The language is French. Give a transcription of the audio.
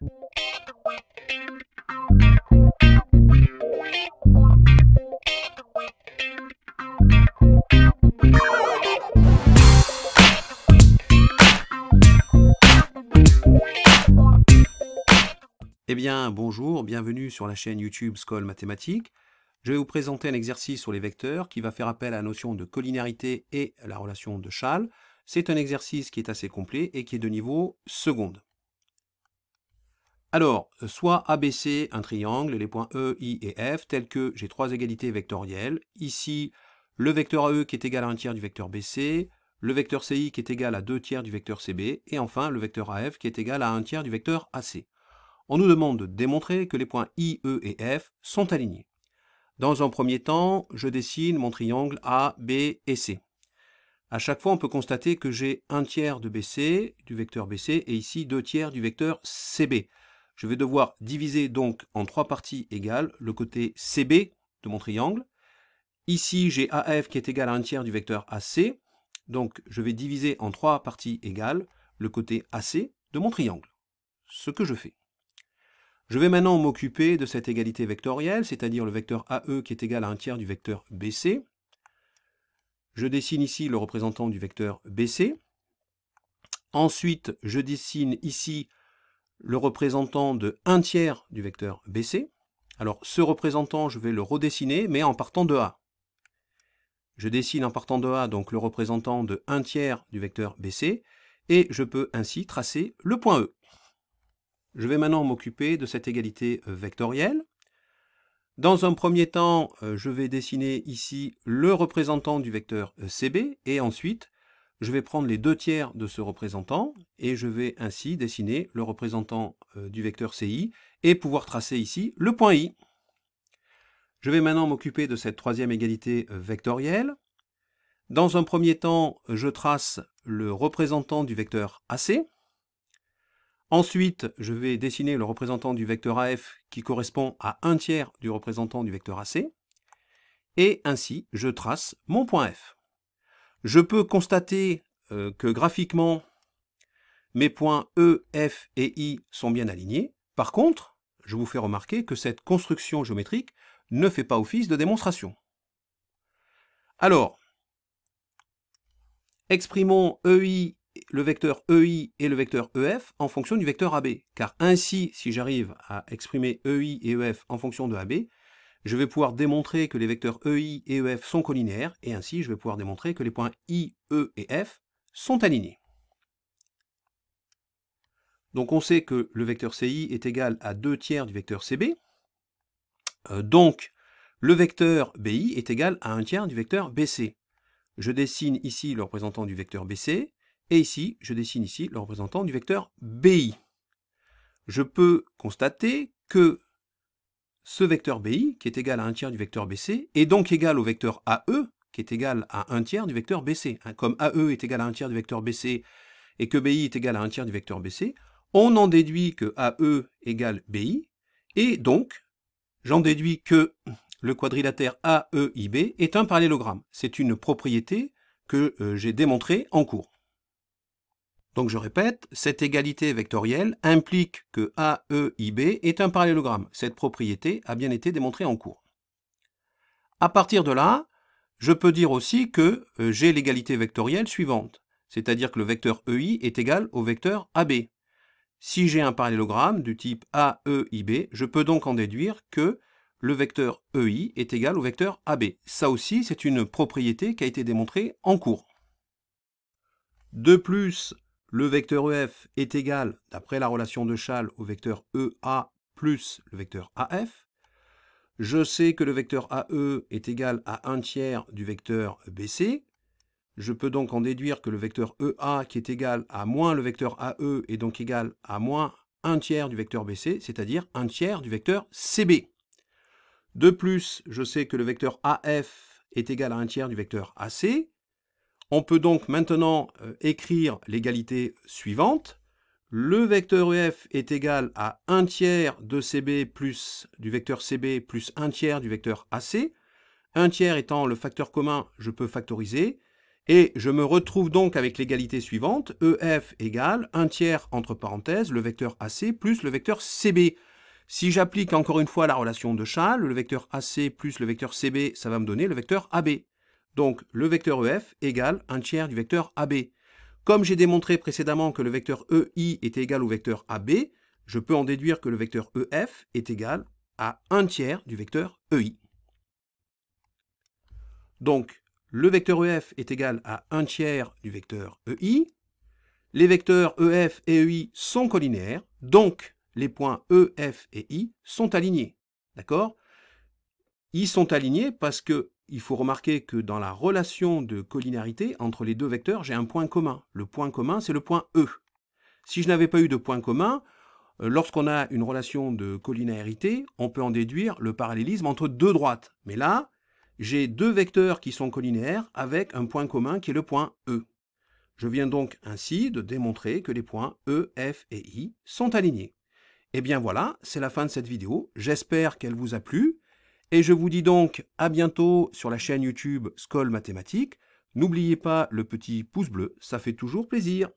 Eh bien, bonjour, bienvenue sur la chaîne YouTube Skol Mathématiques. Je vais vous présenter un exercice sur les vecteurs qui va faire appel à la notion de collinéarité et à la relation de Schall. C'est un exercice qui est assez complet et qui est de niveau seconde. Alors, soit ABC, un triangle, les points E, I et F, tels que j'ai trois égalités vectorielles. Ici, le vecteur AE qui est égal à 1/3 du vecteur BC, le vecteur CI qui est égal à 2/3 du vecteur CB, et enfin le vecteur AF qui est égal à 1/3 du vecteur AC. On nous demande de démontrer que les points I, E et F sont alignés. Dans un premier temps, je dessine mon triangle A, B et C. À chaque fois, on peut constater que j'ai 1/3 de BC, du vecteur BC, et ici 2/3 du vecteur CB. Je vais devoir diviser donc en trois parties égales le côté CB de mon triangle. Ici, j'ai AF qui est égal à 1/3 du vecteur AC. Donc, je vais diviser en trois parties égales le côté AC de mon triangle. Ce que je fais. Je vais maintenant m'occuper de cette égalité vectorielle, c'est-à-dire le vecteur AE qui est égal à 1/3 du vecteur BC. Je dessine ici le représentant du vecteur BC. Ensuite, je dessine ici le représentant de 1/3 du vecteur BC. Alors, ce représentant, je vais le redessiner, mais en partant de A. Je dessine en partant de A, donc le représentant de 1/3 du vecteur BC, et je peux ainsi tracer le point E. Je vais maintenant m'occuper de cette égalité vectorielle. Dans un premier temps, je vais dessiner ici le représentant du vecteur CB, et ensuite, je vais prendre les 2/3 de ce représentant, et je vais ainsi dessiner le représentant du vecteur CI, et pouvoir tracer ici le point I. Je vais maintenant m'occuper de cette troisième égalité vectorielle. Dans un premier temps, je trace le représentant du vecteur AC. Ensuite, je vais dessiner le représentant du vecteur AF qui correspond à 1/3 du représentant du vecteur AC. Et ainsi, je trace mon point F. Je peux constater que graphiquement, mes points E, F et I sont bien alignés. Par contre, je vous fais remarquer que cette construction géométrique ne fait pas office de démonstration. Alors, exprimons EI, le vecteur EI et le vecteur EF en fonction du vecteur AB. Car ainsi, si j'arrive à exprimer EI et EF en fonction de AB, je vais pouvoir démontrer que les vecteurs EI et EF sont collinéaires, et ainsi je vais pouvoir démontrer que les points I, E et F sont alignés. Donc on sait que le vecteur CI est égal à 2/3 du vecteur CB. Donc le vecteur BI est égal à 1/3 du vecteur BC. Je dessine ici le représentant du vecteur BC, et ici, je dessine ici le représentant du vecteur BI. Je peux constater que ce vecteur BI, qui est égal à 1/3 du vecteur BC, est donc égal au vecteur AE, qui est égal à 1/3 du vecteur BC. Comme AE est égal à 1/3 du vecteur BC, et que BI est égal à 1/3 du vecteur BC, on en déduit que AE égale BI, et donc, j'en déduis que le quadrilatère AEIB est un parallélogramme. C'est une propriété que j'ai démontrée en cours. Donc je répète, cette égalité vectorielle implique que AEIB est un parallélogramme. Cette propriété a bien été démontrée en cours. À partir de là, je peux dire aussi que j'ai l'égalité vectorielle suivante, c'est-à-dire que le vecteur EI est égal au vecteur AB. Si j'ai un parallélogramme du type AEIB, je peux donc en déduire que le vecteur EI est égal au vecteur AB. Ça aussi, c'est une propriété qui a été démontrée en cours. De plus, le vecteur EF est égal, d'après la relation de Schall, au vecteur EA plus le vecteur AF. Je sais que le vecteur AE est égal à 1/3 du vecteur BC. Je peux donc en déduire que le vecteur EA qui est égal à moins le vecteur AE est donc égal à moins 1/3 du vecteur BC, c'est-à-dire 1/3 du vecteur CB. De plus, je sais que le vecteur AF est égal à 1/3 du vecteur AC. On peut donc maintenant écrire l'égalité suivante. Le vecteur EF est égal à 1/3 de CB plus du vecteur CB plus 1/3 du vecteur AC. 1/3 étant le facteur commun, je peux factoriser. Et je me retrouve donc avec l'égalité suivante, EF égale 1 tiers entre parenthèses, le vecteur AC plus le vecteur CB. Si j'applique encore une fois la relation de Schall, le vecteur AC plus le vecteur CB, ça va me donner le vecteur AB. Donc le vecteur EF égale 1 tiers du vecteur AB. Comme j'ai démontré précédemment que le vecteur EI est égal au vecteur AB, je peux en déduire que le vecteur EF est égal à 1 tiers du vecteur EI. Donc, le vecteur EF est égal à 1 tiers du vecteur EI. Les vecteurs EF et EI sont collinéaires, donc les points EF et I sont alignés. D'accord? Ils sont alignés parce que il faut remarquer que dans la relation de collinéarité entre les deux vecteurs, j'ai un point commun. Le point commun, c'est le point E. Si je n'avais pas eu de point commun, lorsqu'on a une relation de collinéarité, on peut en déduire le parallélisme entre deux droites. Mais là, j'ai deux vecteurs qui sont collinéaires avec un point commun qui est le point E. Je viens donc ainsi de démontrer que les points E, F et I sont alignés. Et bien voilà, c'est la fin de cette vidéo. J'espère qu'elle vous a plu. Et je vous dis donc à bientôt sur la chaîne YouTube Skol Mathématiques. N'oubliez pas le petit pouce bleu, ça fait toujours plaisir.